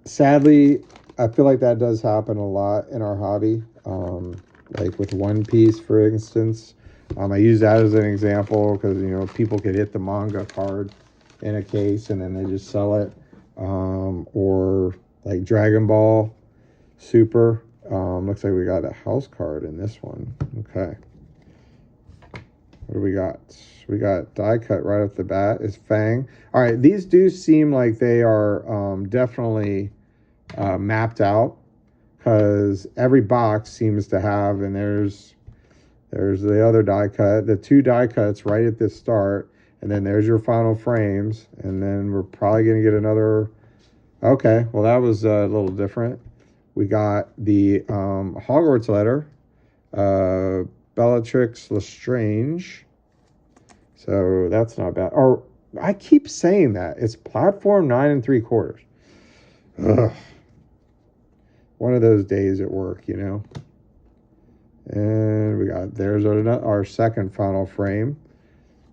sadly, I feel like that does happen a lot in our hobby. Like with One Piece, for instance. I use that as an example because, you know, people could hit the manga card in a case and then they just sell it. Or like Dragon Ball Super. Looks like we got a house card in this one. Okay. What do we got? We got die cut right off the bat. It's Fang. All right, these do seem like they are definitely mapped out because every box seems to have, and there's the other die cut, the 2 die cuts right at the start, and then there's your final frames, and then we're probably going to get another. Okay, well, that was a little different. We got the Hogwarts letter, Bellatrix Lestrange. So that's not bad. Or I keep saying that. It's platform 9 3/4. Ugh. One of those days at work, you know. And we got, there's our second final frame.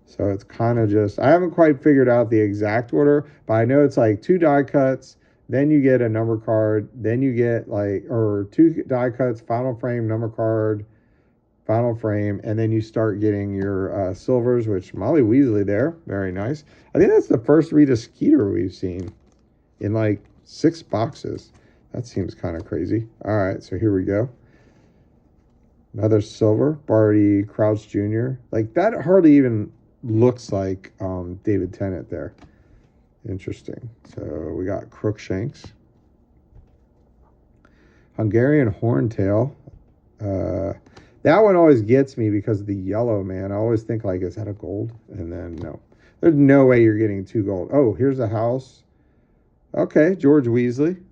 So it's kind of just, I haven't quite figured out the exact order, but I know it's like 2 die cuts, then you get a number card, then you get like, or 2 die cuts, final frame, number card, final frame, and then you start getting your silvers, which Molly Weasley there, very nice. I think that's the first Rita Skeeter we've seen in like 6 boxes. That seems kind of crazy. All right, so here we go. Another silver, Barty Crouch Jr. Like, that hardly even looks like David Tennant there. Interesting. So we got Crookshanks. Hungarian Horntail. That one always gets me because of the yellow, man. I always think, like, is that a gold? And then, no. There's no way you're getting 2 gold. Oh, here's a house. Okay, George Weasley.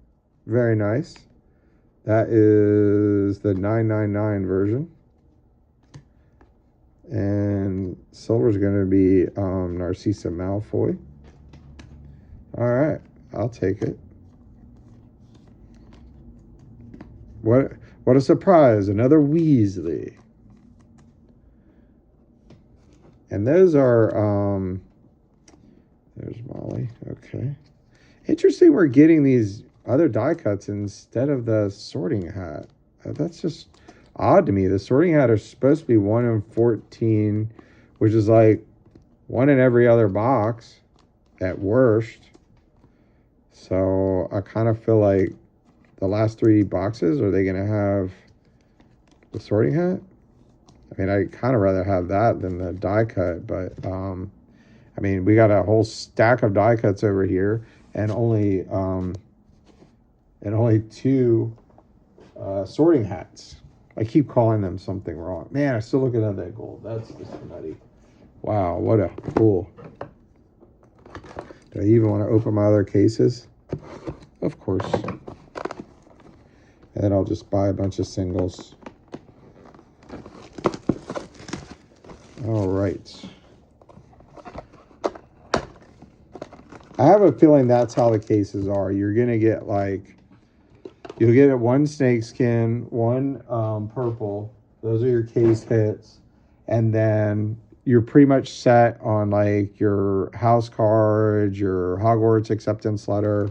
Very nice. That is the 999 version. And silver is going to be Narcissa Malfoy. All right, I'll take it. What a surprise, another Weasley. And those are, there's Molly, okay. Interesting we're getting these other die cuts instead of the sorting hat. That's just odd to me. The sorting hat are supposed to be 1 in 14, which is like 1 in every other box at worst. So I kind of feel like the last 3 boxes, are they going to have the sorting hat? I mean, I kind of rather have that than the die cut, but I mean, we got a whole stack of die cuts over here, and only 2 sorting hats. I keep calling them something wrong. Man, I still looking at that gold. That's just nutty. Wow, what a fool. Do I even want to open my other cases? Of course. And then I'll just buy a bunch of singles. All right. I have a feeling that's how the cases are. You're going to get like, you'll get 1 snakeskin, 1 purple. Those are your case hits. And then you're pretty much set on like your house cards, your Hogwarts acceptance letter,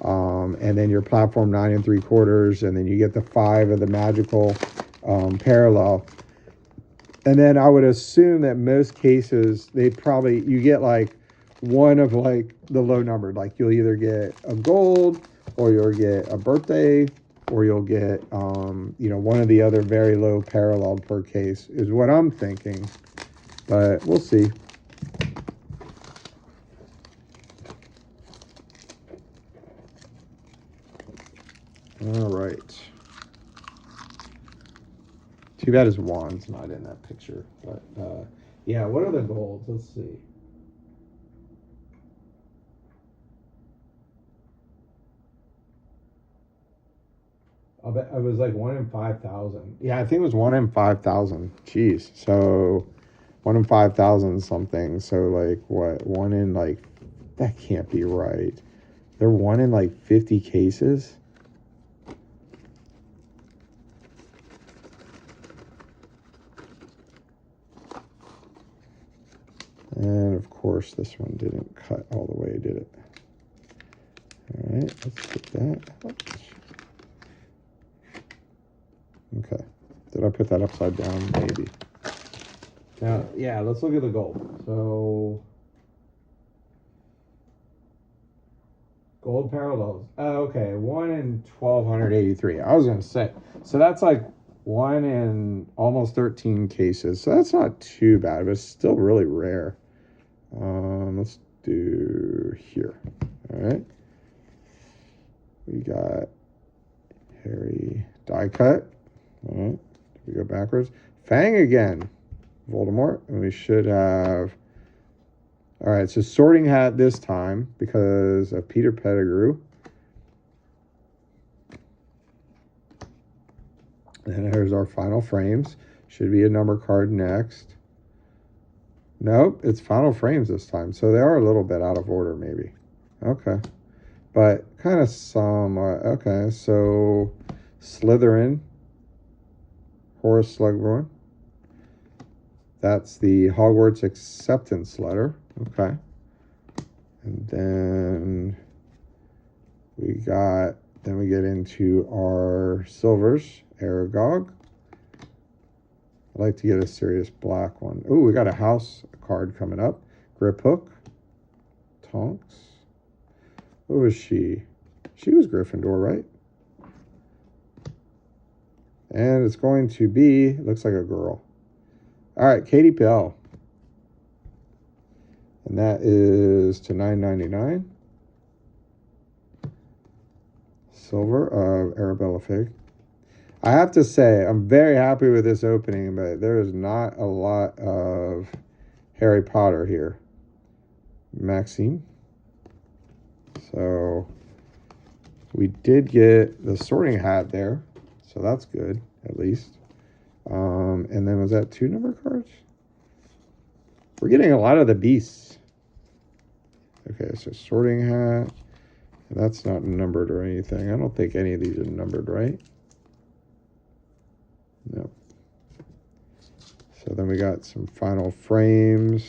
and then your platform 9 3/4, and then you get the 5 of the magical parallel. And then I would assume that most cases, you get like 1 of like the low number. Like you'll either get a gold, or you'll get a birthday, or you'll get, 1 of the other very low paralleled per case is what I'm thinking. But we'll see. All right. Too bad his wand's not in that picture. But, yeah, what are the golds? Let's see. I'll bet it was like 1 in 5,000. Yeah, I think it was 1 in 5,000. Jeez. So 1 in 5,000 something. So like what? 1 in like, that can't be right. They're 1 in like 50 cases. And of course, this one didn't cut all the way, did it? All right, let's get that. Oops. Okay. Did I put that upside down? Maybe. Now, yeah, let's look at the gold. So, gold parallels. Oh, okay, 1 in 1,283. I was going to say. So that's like 1 in almost 13 cases. So that's not too bad, but it's still really rare. Let's do here. All right. We got Harry die cut. All right. We go backwards. Fang again. Voldemort. And we should have... All right, so sorting hat this time because of Peter Pettigrew. And here's our final frames. Should be a number card next. Nope, it's final frames this time. So they are a little bit out of order maybe. Okay. But kind of some... okay, so Slytherin. Horace Slughorn. That's the Hogwarts acceptance letter. Okay. And then we get into our silvers. Aragog. I'd like to get a serious black one. Oh, we got a house card coming up. Grip hook. Tonks. What was she? She was Gryffindor, right? And it's going to be, looks like a girl. All right, Katie Bell. And that is to $9.99. Silver of Arabella Fig. I have to say, I'm very happy with this opening, but there is not a lot of Harry Potter here. Maxine. So we did get the sorting hat there, so that's good, at least. And then was that 2 number cards? We're getting a lot of the beasts. Okay, so sorting hat. That's not numbered or anything. I don't think any of these are numbered, right? No. So then we got some final frames.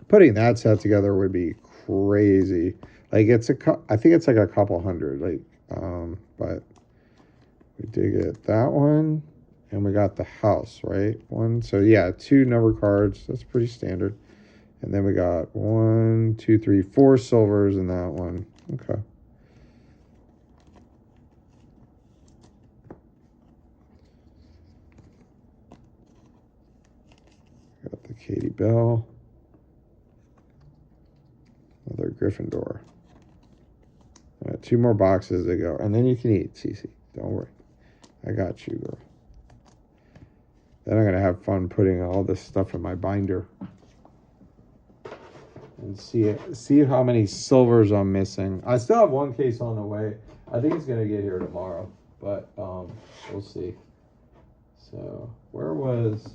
Putting that set together would be crazy. Like I think it's like a couple hundred. Like, but we did get that one, and we got the house, right? One. So yeah, 2 number cards. That's pretty standard. And then we got 1, 2, 3, 4 silvers in that one. Okay. Got the Katie Bell. Another Gryffindor. 2 more boxes to go. And then you can eat, Cece. Don't worry. I got you, girl. Then I'm going to have fun putting all this stuff in my binder. And see how many silvers I'm missing. I still have 1 case on the way. I think it's going to get here tomorrow. But we'll see. So where was...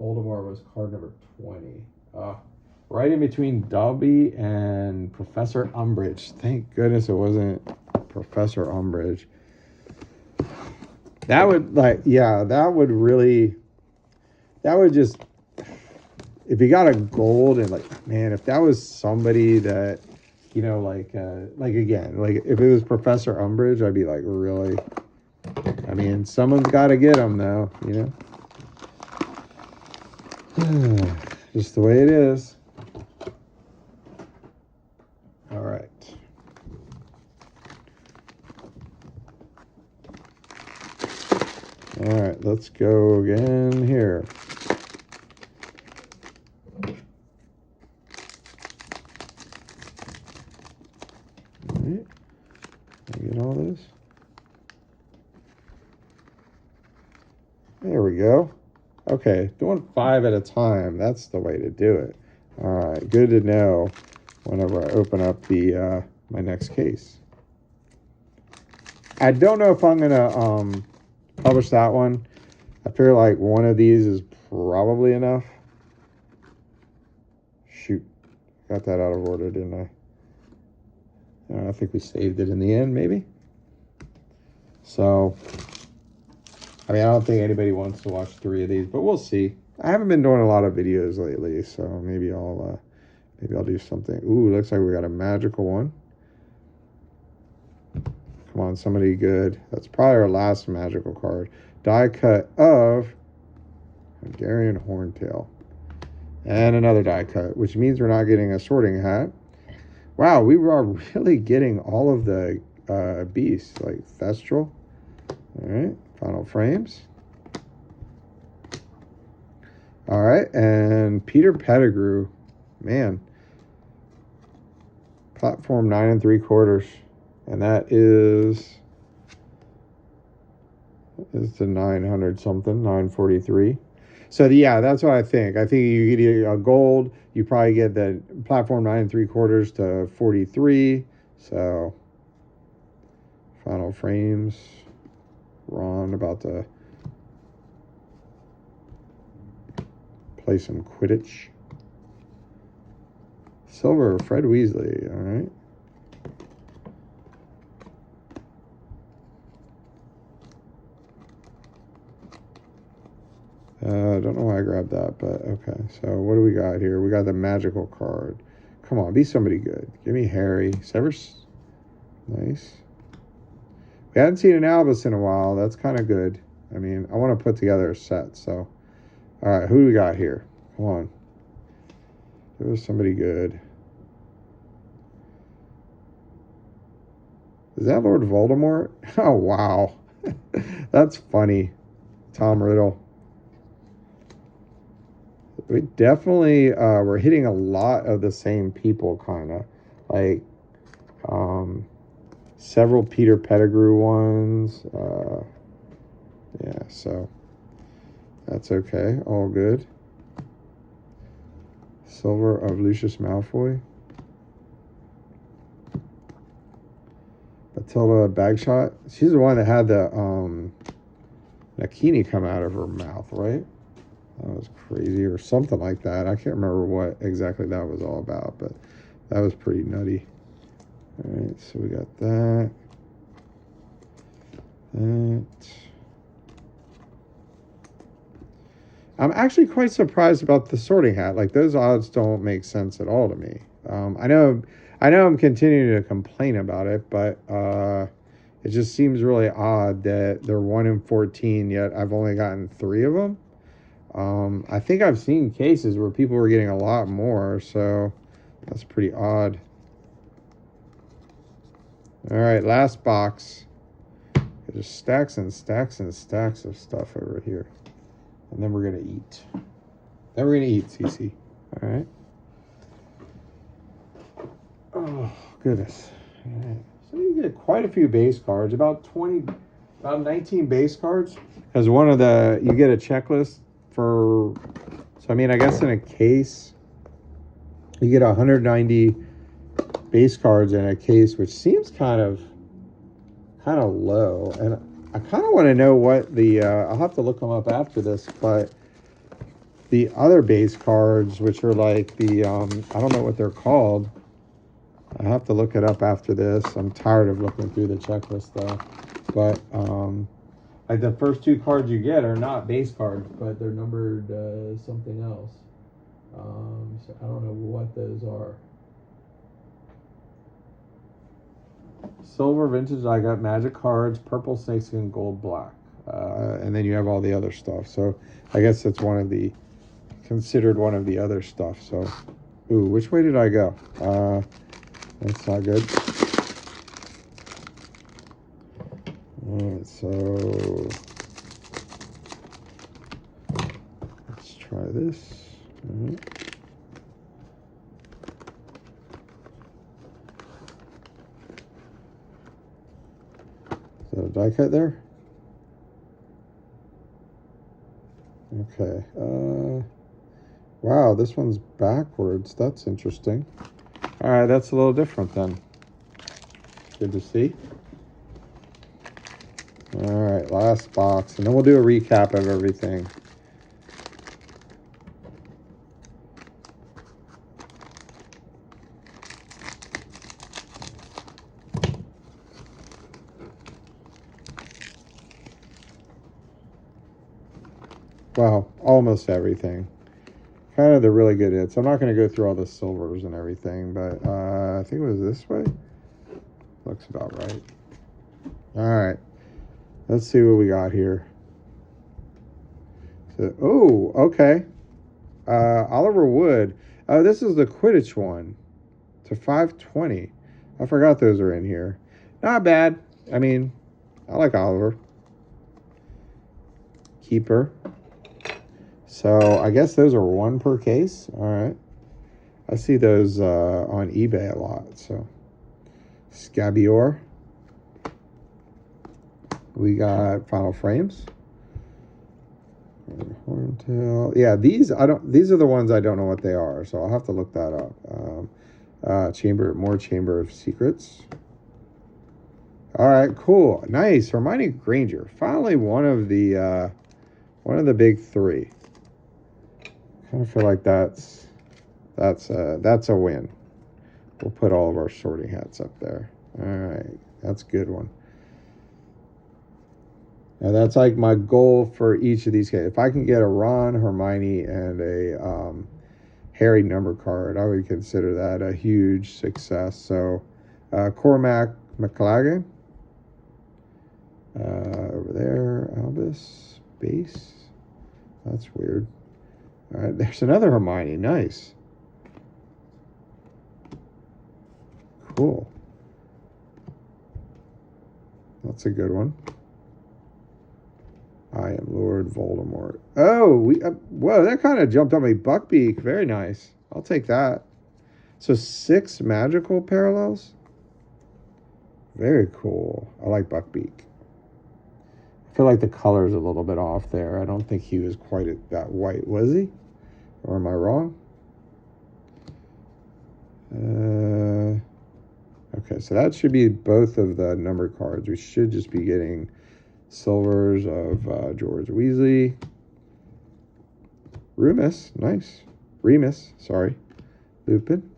Voldemort was card number 20. Right in between Dobby and Professor Umbridge. Thank goodness it wasn't Professor Umbridge. That would, like, yeah, that would really... That would just, if you got a gold and like, man, if that was somebody that, you know, like again, like if it was Professor Umbridge, I'd be like, really? I mean, someone's got to get him though, you know? Just the way it is. All right. All right, let's go again here. Get all this. There we go. Okay, doing 5 at a time. That's the way to do it. All right, good to know whenever I open up the my next case. I don't know if I'm gonna publish that one. I feel like one of these is probably enough. Shoot, got that out of order, didn't I? I think we saved it in the end, maybe. So, I mean, I don't think anybody wants to watch 3 of these, but we'll see. I haven't been doing a lot of videos lately, so maybe I'll do something. Ooh, looks like we got a magical one. Come on, somebody good. That's probably our last magical card. Die cut of Hungarian Horntail. And another die cut, which means we're not getting a sorting hat. Wow, we were really getting all of the beasts, like Thestral. All right, final frames. All right, and Peter Pettigrew, man. Platform 9 3/4, and that is the 900 something, 943. So yeah, that's what I think. I think you get a gold. You probably get the platform 9 3/4 to 43. So final frames. Ron about to play some Quidditch. Silver, Fred Weasley. All right. I don't know why I grabbed that, but okay. So what do we got here? We got the magical card. Come on, be somebody good. Give me Harry. Severus Nice. We hadn't seen an Albus in a while. That's kind of good. I mean, I want to put together a set. So, all right, who do we got here? Come on. There was somebody good. Is that Lord Voldemort? Oh, wow. That's funny. Tom Riddle. We definitely we're hitting a lot of the same people, kind of. Like, several Peter Pettigrew ones. Yeah, so that's okay. All good. Silver of Lucius Malfoy. Matilda Bagshot. She's the one that had the Nakini come out of her mouth, right? That was crazy, or something like that. I can't remember what exactly that was all about, but that was pretty nutty. All right, so we got that. I'm actually quite surprised about the Sorting Hat. Like, those odds don't make sense at all to me. I know I'm continuing to complain about it, but it just seems really odd that they're 1 in 14, yet I've only gotten 3 of them. I think I've seen cases where people were getting a lot more, so that's pretty odd. All right, last box. There's stacks and stacks and stacks of stuff over here. And then we're going to eat. Then we're going to eat, Cece. All right. Oh, goodness. All right. So you get quite a few base cards, about 19 base cards. Because you get a checklist for, so I mean, I guess in a case, you get 190 base cards in a case, which seems kind of low. And I kind of want to know what the, I'll have to look them up after this, but the other base cards, which are like the, I don't know what they're called. I have to look it up after this. I'm tired of looking through the checklist though. But, like the first 2 cards you get are not base cards, but they're numbered something else. So I don't know what those are. Silver vintage, I got magic cards, purple snakeskin, gold, black. And then you have all the other stuff. So I guess it's considered one of the other stuff. So, ooh, which way did I go? That's not good. All right, so let's try this. All right. Is that a die cut there? Okay. Wow, this one's backwards. That's interesting. All right, that's a little different then. Good to see. All right, last box, and then we'll do a recap of everything. Well, almost everything. Kind of the really good hits. I'm not going to go through all the silvers and everything, but I think it was this way. Looks about right. All right. Let's see what we got here. So, oh, okay. Oliver Wood. Oh, this is the Quidditch one. To 520. I forgot those are in here. Not bad. I mean, I like Oliver. Keeper. So I guess those are 1 per case. All right. I see those on eBay a lot. So Scabior. We got Final Frames. Horntail. Yeah, these are the ones I don't know what they are, so I'll have to look that up. Chamber of Secrets. All right, cool. Nice. Hermione Granger. Finally one of the big 3. Kind of feel like that's a win. We'll put all of our Sorting Hats up there. All right, that's a good one. Now that's like my goal for each of these cases. If I can get a Ron, Hermione, and a Harry number card, I would consider that a huge success. So Cormac, McLagan. Over there, Albus. Base. That's weird. All right, there's another Hermione. Nice. Cool. That's a good one. I am Lord Voldemort. Oh, whoa, that kind of jumped on me. Buckbeak, very nice. I'll take that. So 6 magical parallels. Very cool. I like Buckbeak. I feel like the color's a little bit off there. I don't think he was quite that white, was he? Or am I wrong? Okay, so that should be both of the number cards. We should just be getting silvers of George Weasley. Remus, nice. Remus, sorry. Lupin.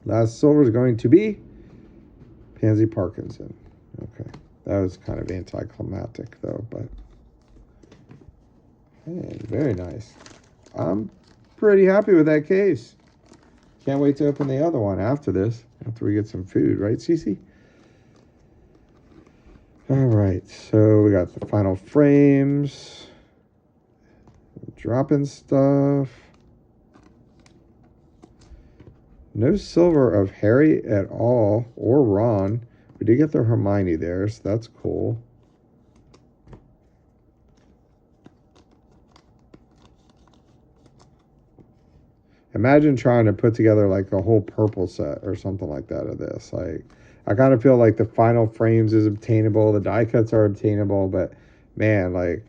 Last silver is going to be Pansy Parkinson. Okay, that was kind of anticlimactic though, but hey, very nice. I'm pretty happy with that case. Can't wait to open the other one after this, after we get some food, right, Cece? All right, so we got the final frames, dropping stuff. No silver of Harry at all, or Ron. We did get the Hermione there, so that's cool. Imagine trying to put together like a whole purple set or something like that of this. Like, I kind of feel like the final frames is obtainable, the die cuts are obtainable, but man, like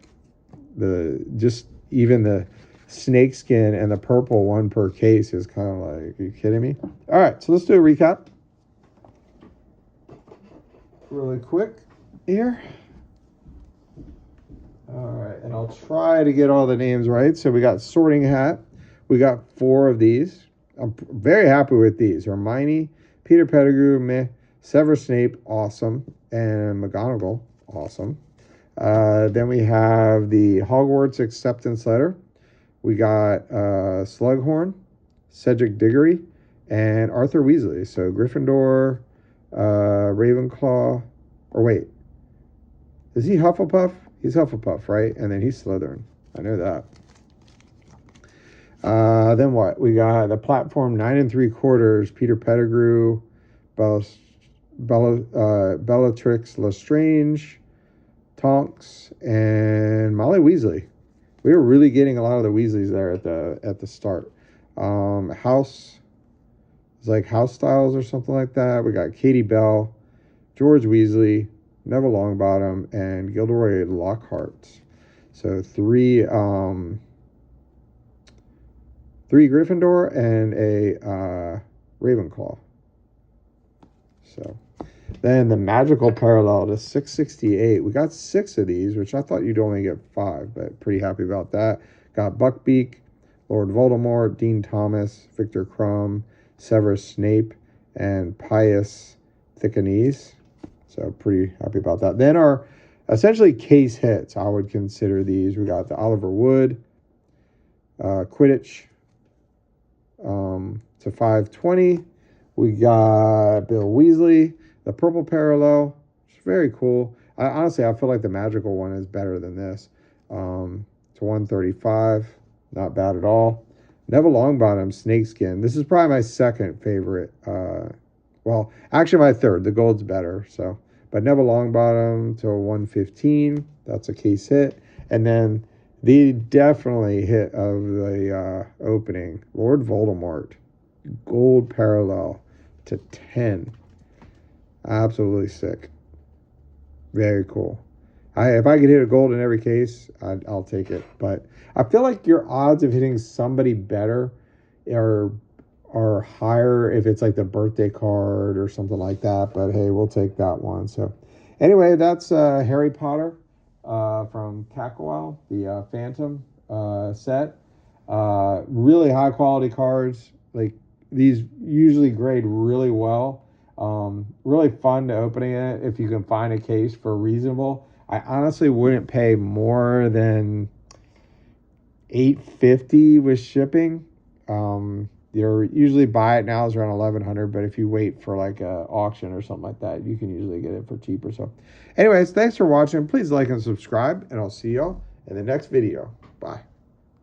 even the snakeskin and the purple one per case is kind of like, are you kidding me? All right, so let's do a recap really quick here. All right, and I'll try to get all the names right. So we got Sorting Hat. We got 4 of these. I'm very happy with these. Hermione, Peter Pettigrew, meh. Severus Snape, awesome. And McGonagall, awesome. Then we have the Hogwarts acceptance letter. We got Slughorn, Cedric Diggory, and Arthur Weasley. So Gryffindor, Ravenclaw, or wait. Is he Hufflepuff? He's Hufflepuff, right? And then he's Slytherin. I know that. Then what? We got the platform 9 3/4, Peter Pettigrew, Bellatrix Lestrange, Tonks, and Molly Weasley. We were really getting a lot of the Weasleys there at the start. House, it's like House Styles or something like that. We got Katie Bell, George Weasley, Neville Longbottom, and Gilderoy Lockhart. So 3 Gryffindor and a Ravenclaw. So then the magical parallel to 668. We got 6 of these, which I thought you'd only get 5, but pretty happy about that. Got Buckbeak, Lord Voldemort, Dean Thomas, Victor Crumb, Severus Snape, and Pius Thickenese. So pretty happy about that. Then our essentially case hits, I would consider these. We got the Oliver Wood, Quidditch, to 520. We got Bill Weasley, the purple parallel. It's very cool. Honestly, I feel like the magical one is better than this. To 135. Not bad at all. Neville Longbottom, Snakeskin. This is probably my second favorite. Well, actually my third. The gold's better. So, but Neville Longbottom to 115. That's a case hit. And then the definitely hit of the opening, Lord Voldemort, gold parallel to 10. Absolutely sick. Very cool. If I could hit a gold in every case, I'll take it. But I feel like your odds of hitting somebody better are higher if it's like the birthday card or something like that. But hey, we'll take that one. So anyway, that's Harry Potter from Kakawow, the Phantom set. Really high quality cards. Like, these usually grade really well. Really fun to opening it if you can find a case for reasonable. I honestly wouldn't pay more than $8.50 with shipping. They're usually buy it now is around 1,100, but if you wait for like a auction or something like that, you can usually get it for cheaper. So anyways, thanks for watching. Please like and subscribe, and I'll see y'all in the next video. Bye.